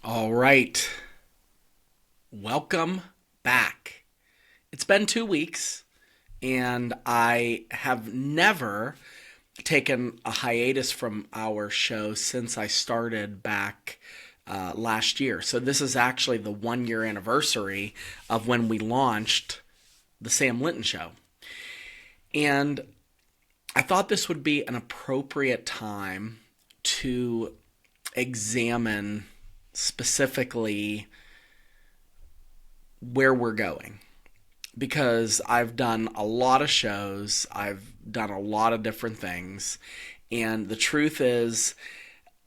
All right. Welcome back. It's been 2 weeks, and I have never taken a hiatus from our show since I started back last year. So, this is actually the 1 year anniversary of when we launched the Sam Linton Show. And I thought this would be an appropriate time to examine specifically where we're going, because I've done a lot of shows, I've done a lot of different things, and the truth is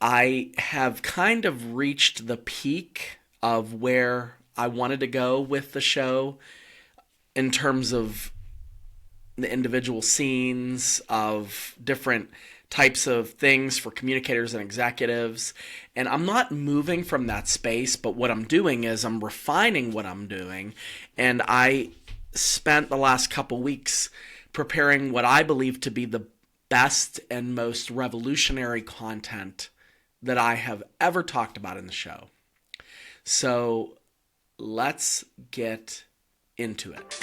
I have kind of reached the peak of where I wanted to go with the show in terms of the individual scenes of different types of things for communicators and executives. And I'm not moving from that space, but what I'm doing is I'm refining what I'm doing. And I spent the last couple weeks preparing what I believe to be the best and most revolutionary content that I have ever talked about in the show. So let's get into it.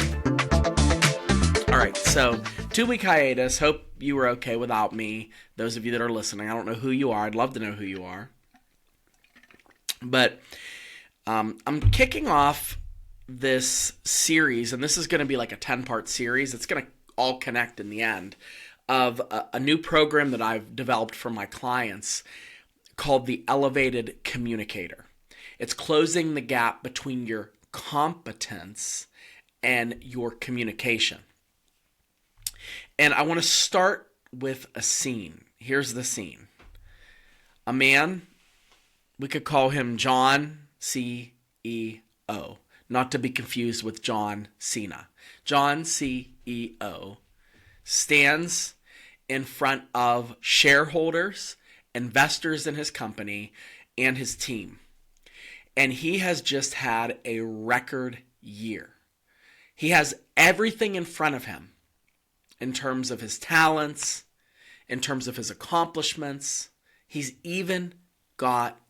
All right, so 2 week hiatus. Hope you were okay without me. Those of you that are listening, I don't know who you are. I'd love to know who you are. But I'm kicking off this series, and this is going to be like a 10-part series. It's going to all connect in the end, of a new program that I've developed for my clients called the Elevated Communicator. It's closing the gap between your competence and your communication. And I want to start with a scene. Here's the scene. A man, we could call him John CEO, not to be confused with John Cena. John CEO stands in front of shareholders, investors in his company, and his team. And he has just had a record year. He has everything in front of him in terms of his talents, in terms of his accomplishments. He's even got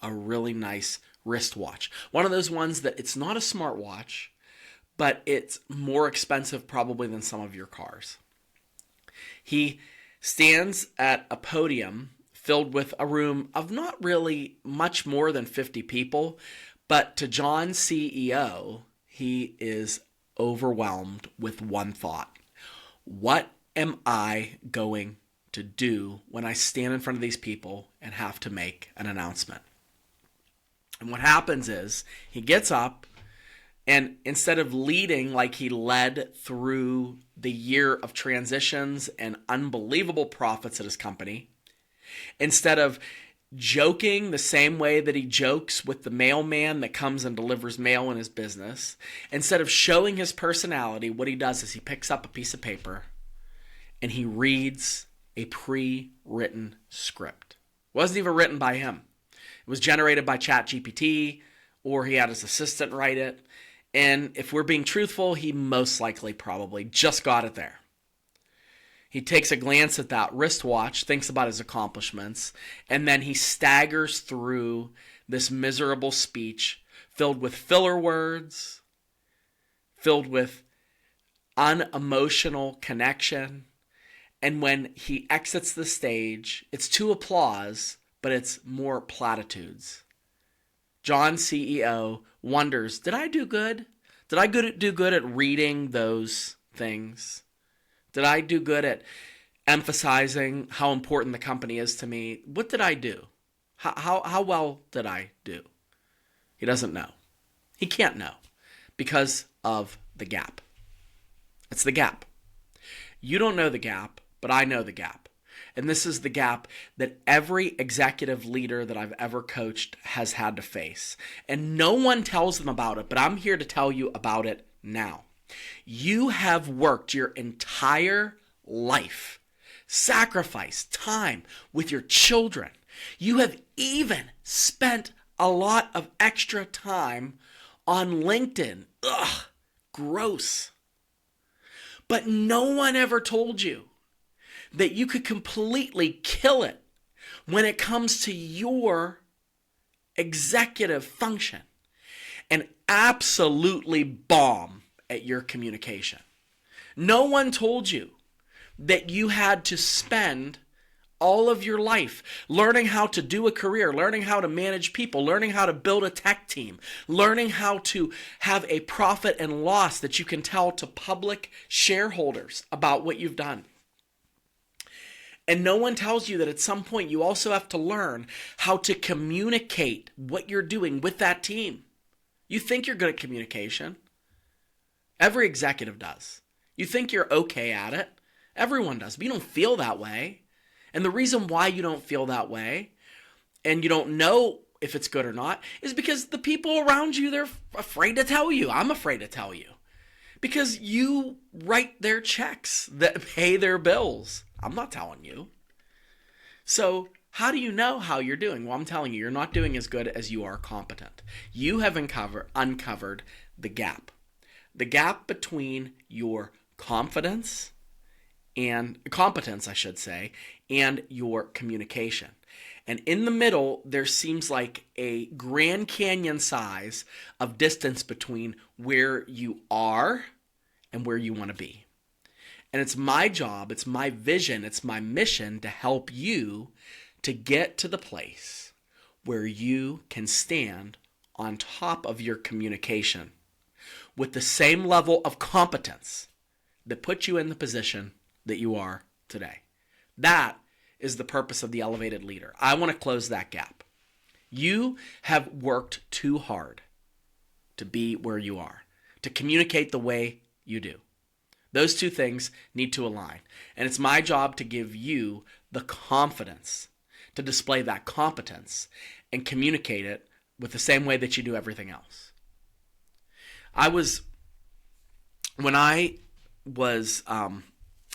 a really nice wristwatch. One of those ones that it's not a smartwatch, but it's more expensive probably than some of your cars. He stands at a podium filled with a room of not really much more than 50 people, but to John CEO, he is overwhelmed with one thought. What am I going to do when I stand in front of these people and have to make an announcement? And what happens is he gets up, and instead of leading like he led through the year of transitions and unbelievable profits at his company, instead of joking the same way that he jokes with the mailman that comes and delivers mail in his business, instead of showing his personality, what he does is he picks up a piece of paper and he reads a pre-written script. It wasn't even written by him. It was generated by ChatGPT, or he had his assistant write it. And if we're being truthful, he most likely probably just got it there. He takes a glance at that wristwatch, thinks about his accomplishments, and then he staggers through this miserable speech filled with filler words, filled with unemotional connection. And when he exits the stage, it's to applause, but it's more platitudes. John CEO wonders, did I do good? Did I do good at reading those things? Did I do good at emphasizing how important the company is to me? What did I do? How well did I do? He doesn't know. He can't know because of the gap. It's the gap. You don't know the gap, but I know the gap. And this is the gap that every executive leader that I've ever coached has had to face. And no one tells them about it, but I'm here to tell you about it now. You have worked your entire life, sacrificed time with your children. You have even spent a lot of extra time on LinkedIn. Ugh, gross. But no one ever told you that you could completely kill it when it comes to your executive function and absolutely bomb at your communication. No one told you that you had to spend all of your life learning how to do a career, learning how to manage people, learning how to build a tech team, learning how to have a profit and loss that you can tell to public shareholders about what you've done. And no one tells you that at some point you also have to learn how to communicate what you're doing with that team. You think you're good at communication. Every executive does. You think you're okay at it. Everyone does, but you don't feel that way. And the reason why you don't feel that way and you don't know if it's good or not is because the people around you, they're afraid to tell you. I'm afraid to tell you because you write their checks that pay their bills. I'm not telling you. So how do you know how you're doing? Well, I'm telling you, you're not doing as good as you are competent. You have uncovered the gap between your confidence and competence, I should say, and your communication. And in the middle, there seems like a Grand Canyon size of distance between where you are and where you want to be. And it's my job, it's my vision, it's my mission to help you to get to the place where you can stand on top of your communication with the same level of competence that put you in the position that you are today. That is the purpose of the Elevated Leader. I want to close that gap. You have worked too hard to be where you are, to communicate the way you do. Those two things need to align. And it's my job to give you the confidence to display that competence and communicate it with the same way that you do everything else. When I was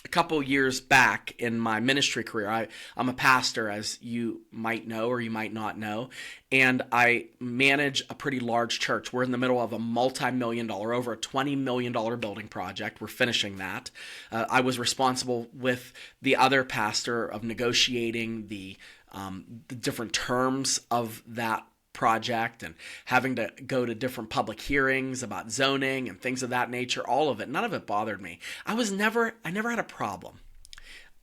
a couple years back in my ministry career, I'm a pastor, as you might know or you might not know, and I manage a pretty large church. We're in the middle of a multi-million dollar, over a $20 million building project. We're finishing that. I was responsible with the other pastor of negotiating the different terms of that project and having to go to different public hearings about zoning and things of that nature. All of it, none of it bothered me. I never had a problem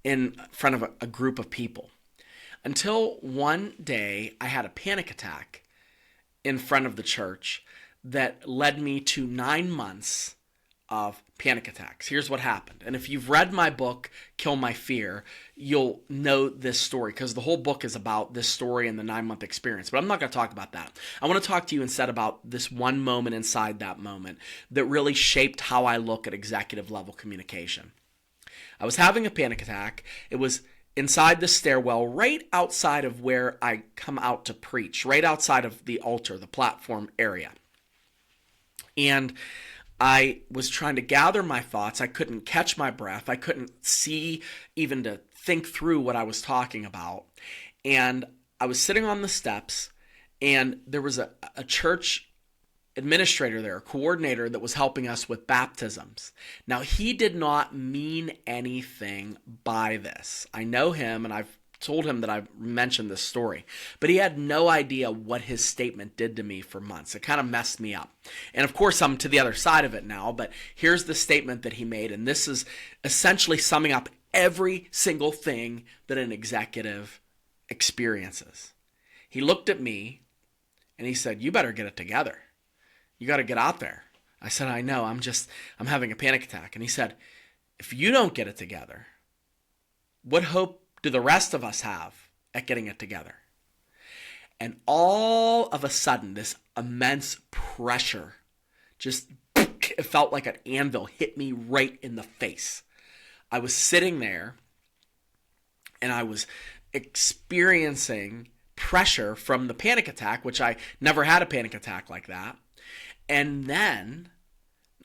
in front of a group of people until one day I had a panic attack in front of the church that led me to 9 months of panic attacks. Here's what happened. And if you've read my book, Kill My Fear, you'll know this story because the whole book is about this story and the 9-month experience. But I'm not going to talk about that. I want to talk to you instead about this one moment inside that moment that really shaped how I look at executive level communication. I was having a panic attack. It was inside the stairwell, right outside of where I come out to preach, right outside of the altar, the platform area. And I was trying to gather my thoughts. I couldn't catch my breath. I couldn't see even to think through what I was talking about. And I was sitting on the steps, and there was a church administrator there, a coordinator that was helping us with baptisms. Now, he did not mean anything by this. I know him, and I've told him that I've mentioned this story, but he had no idea what his statement did to me for months. It kind of messed me up. And of course, I'm to the other side of it now, but here's the statement that he made, and this is essentially summing up every single thing that an executive experiences. He looked at me, and he said, "You better get it together. You got to get out there." I said, "I know, I'm having a panic attack." And he said, "If you don't get it together, what hope do the rest of us have at getting it together?" And all of a sudden, this immense pressure just, it felt like an anvil hit me right in the face. I was sitting there and I was experiencing pressure from the panic attack, which I never had a panic attack like that. And then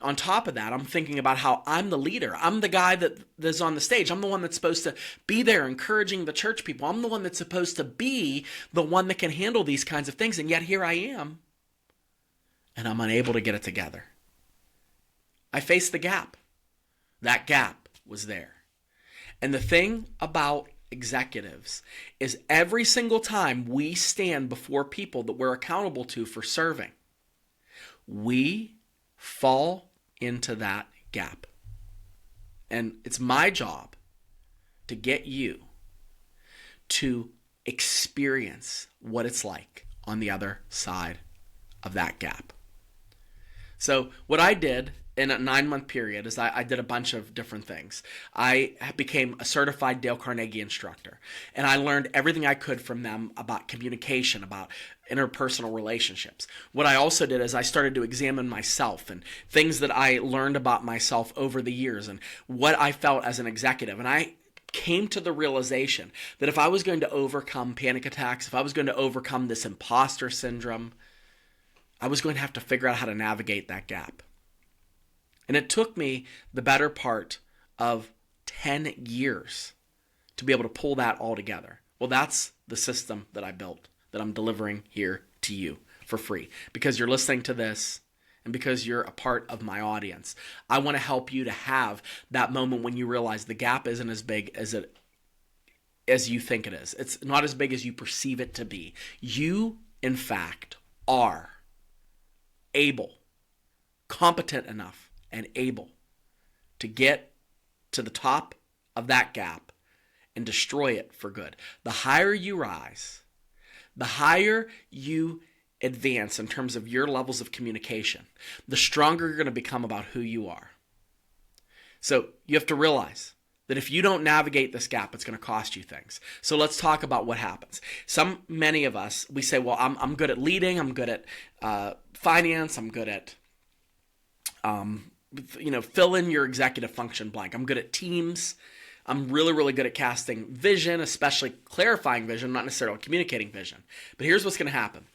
on top of that, I'm thinking about how I'm the leader. I'm the guy that's on the stage. I'm the one that's supposed to be there encouraging the church people. I'm the one that's supposed to be the one that can handle these kinds of things. And yet here I am, and I'm unable to get it together. I faced the gap. That gap was there. And the thing about executives is every single time we stand before people that we're accountable to for serving, we fall into that gap. And it's my job to get you to experience what it's like on the other side of that gap. So what I did in a 9-month period is I did a bunch of different things. I became a certified Dale Carnegie instructor, and I learned everything I could from them about communication, about interpersonal relationships. What I also did is I started to examine myself and things that I learned about myself over the years and what I felt as an executive. And I came to the realization that if I was going to overcome panic attacks, if I was going to overcome this imposter syndrome, I was going to have to figure out how to navigate that gap. And it took me the better part of 10 years to be able to pull that all together. Well, that's the system that I built, that I'm delivering here to you for free. Because you're listening to this and because you're a part of my audience, I want to help you to have that moment when you realize the gap isn't as big as you think it is. It's not as big as you perceive it to be. You, in fact, are able, competent enough, and able to get to the top of that gap and destroy it for good. The higher you rise, the higher you advance in terms of your levels of communication, the stronger you're going to become about who you are. So you have to realize that if you don't navigate this gap, it's going to cost you things. So let's talk about what happens. Many of us, we say, well, I'm good at leading, I'm good at finance, I'm good at fill in your executive function blank. I'm good at teams. I'm really, really good at casting vision, especially clarifying vision, not necessarily communicating vision. But here's what's going to happen.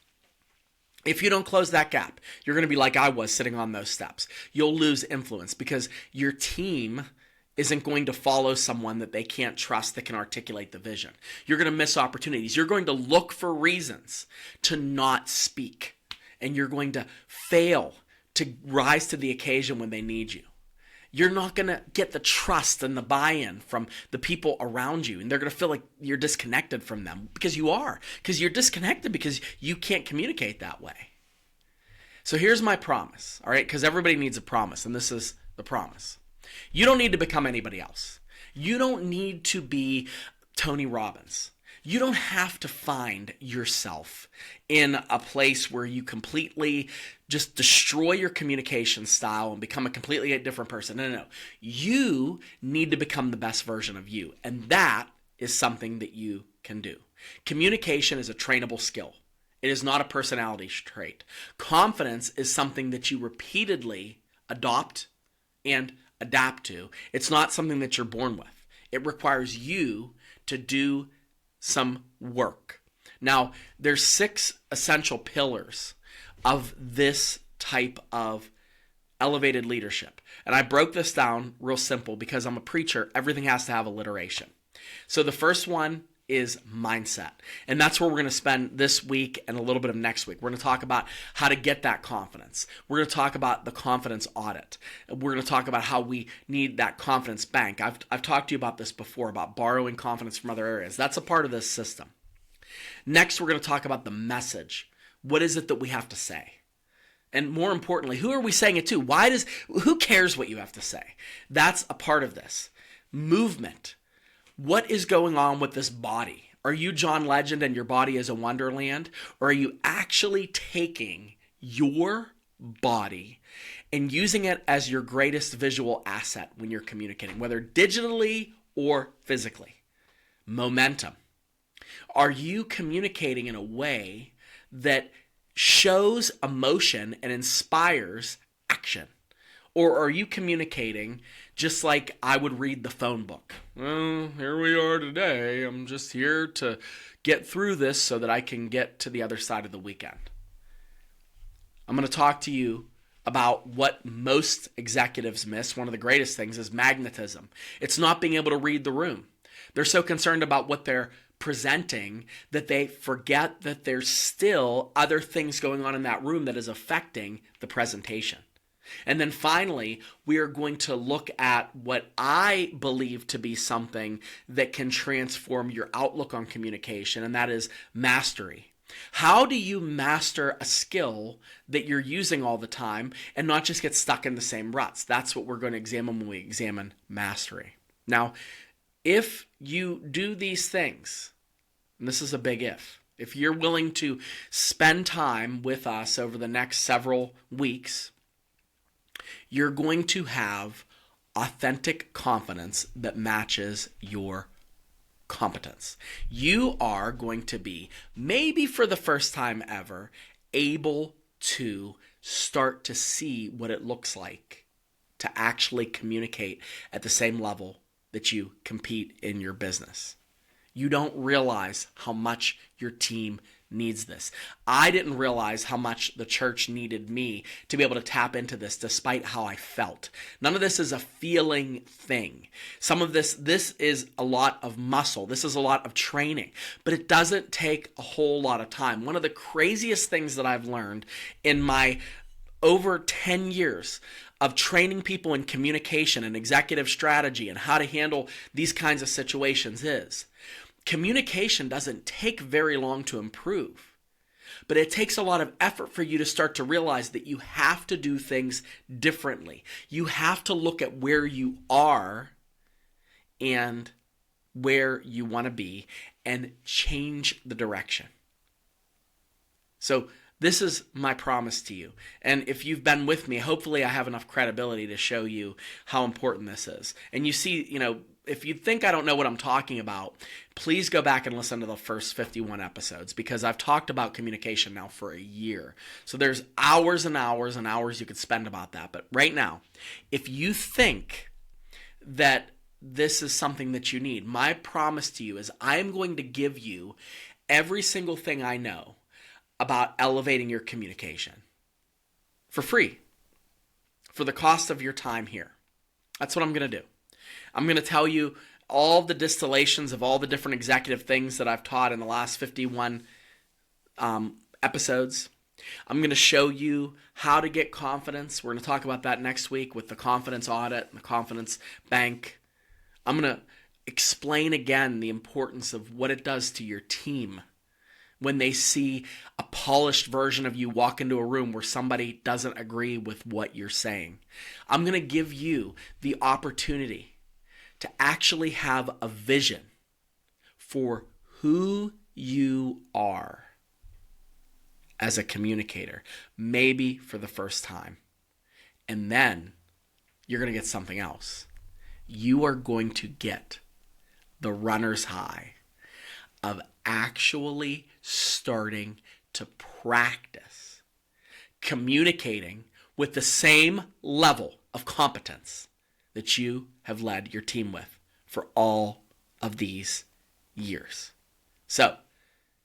If you don't close that gap, you're going to be like I was sitting on those steps. You'll lose influence because your team isn't going to follow someone that they can't trust that can articulate the vision. You're going to miss opportunities. You're going to look for reasons to not speak, and you're going to fail to rise to the occasion when they need you. You're not going to get the trust and the buy-in from the people around you, and they're going to feel like you're disconnected from them because you are, because you're disconnected because you can't communicate that way. So here's my promise, all right, because everybody needs a promise, and this is the promise. You don't need to become anybody else. You don't need to be Tony Robbins. You don't have to find yourself in a place where you completely just destroy your communication style and become a completely different person. No. You need to become the best version of you. And that is something that you can do. Communication is a trainable skill. It is not a personality trait. Confidence is something that you repeatedly adopt and adapt to. It's not something that you're born with. It requires you to do some work. Now, there's 6 essential pillars of this type of elevated leadership. And I broke this down real simple because I'm a preacher. Everything has to have alliteration. So the first one is mindset. And that's where we're going to spend this week and a little bit of next week. We're going to talk about how to get that confidence. We're going to talk about the confidence audit. We're going to talk about how we need that confidence bank. I've talked to you about this before, about borrowing confidence from other areas. That's a part of this system. Next, we're going to talk about the message. What is it that we have to say? And more importantly, who are we saying it to? Who cares what you have to say? That's a part of this. Movement. What is going on with this body? Are you John Legend and your body is a wonderland? Or are you actually taking your body and using it as your greatest visual asset when you're communicating, whether digitally or physically? Momentum. Are you communicating in a way that shows emotion and inspires action? Or are you communicating just like I would read the phone book? Well, here we are today. I'm just here to get through this so that I can get to the other side of the weekend. I'm going to talk to you about what most executives miss. One of the greatest things is magnetism. It's not being able to read the room. They're so concerned about what they're presenting that they forget that there's still other things going on in that room that is affecting the presentation. And then finally, we are going to look at what I believe to be something that can transform your outlook on communication, and that is mastery. How do you master a skill that you're using all the time and not just get stuck in the same ruts? That's what we're going to examine when we examine mastery. Now, if you do these things, and this is a big if you're willing to spend time with us over the next several weeks, you're going to have authentic confidence that matches your competence. You are going to be, maybe for the first time ever, able to start to see what it looks like to actually communicate at the same level that you compete in your business. You don't realize how much your team needs this. I didn't realize how much the church needed me to be able to tap into this despite how I felt. None of this is a feeling thing. Some of this is a lot of muscle. This is a lot of training, but it doesn't take a whole lot of time. One of the craziest things that I've learned in my over 10 years of training people in communication and executive strategy and how to handle these kinds of situations is communication doesn't take very long to improve, but it takes a lot of effort for you to start to realize that you have to do things differently. You have to look at where you are and where you want to be and change the direction. So this is my promise to you. And if you've been with me, hopefully I have enough credibility to show you how important this is. And you see, if you think I don't know what I'm talking about, please go back and listen to the first 51 episodes because I've talked about communication now for a year. So there's hours and hours and hours you could spend about that. But right now, if you think that this is something that you need, my promise to you is I'm going to give you every single thing I know about elevating your communication for free, for the cost of your time here. That's what I'm going to do. I'm going to tell you all the distillations of all the different executive things that I've taught in the last 51 episodes. I'm going to show you how to get confidence. We're going to talk about that next week with the confidence audit and the confidence bank. I'm going to explain again the importance of what it does to your team when they see a polished version of you walk into a room where somebody doesn't agree with what you're saying. I'm going to give you the opportunity to actually have a vision for who you are as a communicator, maybe for the first time. And then you're going to get something else. You are going to get the runner's high of actually starting to practice communicating with the same level of competence that you have led your team with for all of these years. So,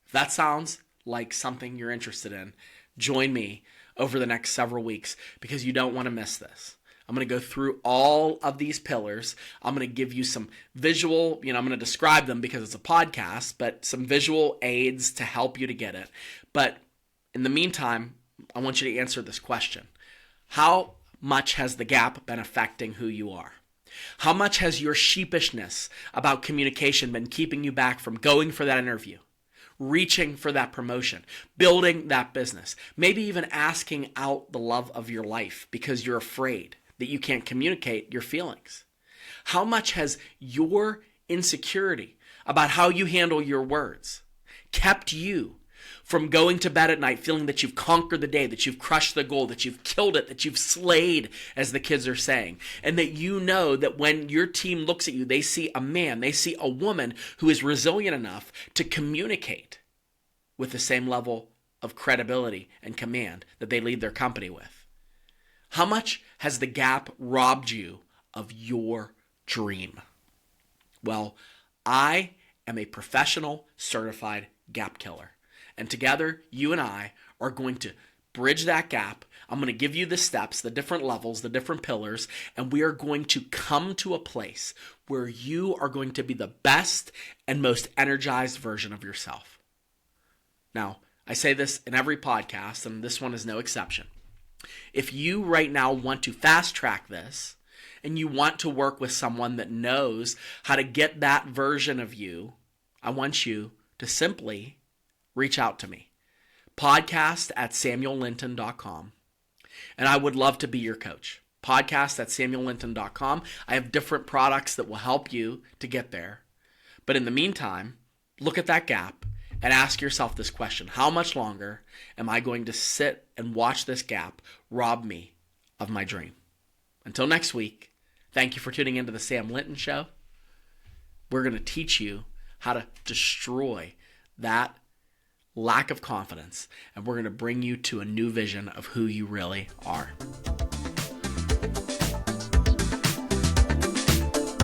if that sounds like something you're interested in, join me over the next several weeks because you don't want to miss this. I'm going to go through all of these pillars. I'm going to give you some visual, I'm going to describe them because it's a podcast, but some visual aids to help you to get it. But in the meantime, I want you to answer this question. How much has the gap been affecting who you are? How much has your sheepishness about communication been keeping you back from going for that interview, reaching for that promotion, building that business, maybe even asking out the love of your life because you're afraid that you can't communicate your feelings? How much has your insecurity about how you handle your words kept you from going to bed at night feeling that you've conquered the day, that you've crushed the goal, that you've killed it, that you've slayed, as the kids are saying, and that you know that when your team looks at you, they see a man, they see a woman who is resilient enough to communicate with the same level of credibility and command that they lead their company with? How much has the gap robbed you of your dream? Well, I am a professional certified gap killer. And together, you and I are going to bridge that gap. I'm going to give you the steps, the different levels, the different pillars, and we are going to come to a place where you are going to be the best and most energized version of yourself. Now, I say this in every podcast, and this one is no exception. If you right now want to fast track this and you want to work with someone that knows how to get that version of you, I want you to simply reach out to me. podcast@samuellinton.com. And I would love to be your coach. podcast@samuellinton.com. I have different products that will help you to get there. But in the meantime, look at that gap and ask yourself this question: how much longer am I going to sit and watch this gap rob me of my dream? Until next week, thank you for tuning into the Sam Linton Show. We're going to teach you how to destroy that lack of confidence, and we're going to bring you to a new vision of who you really are.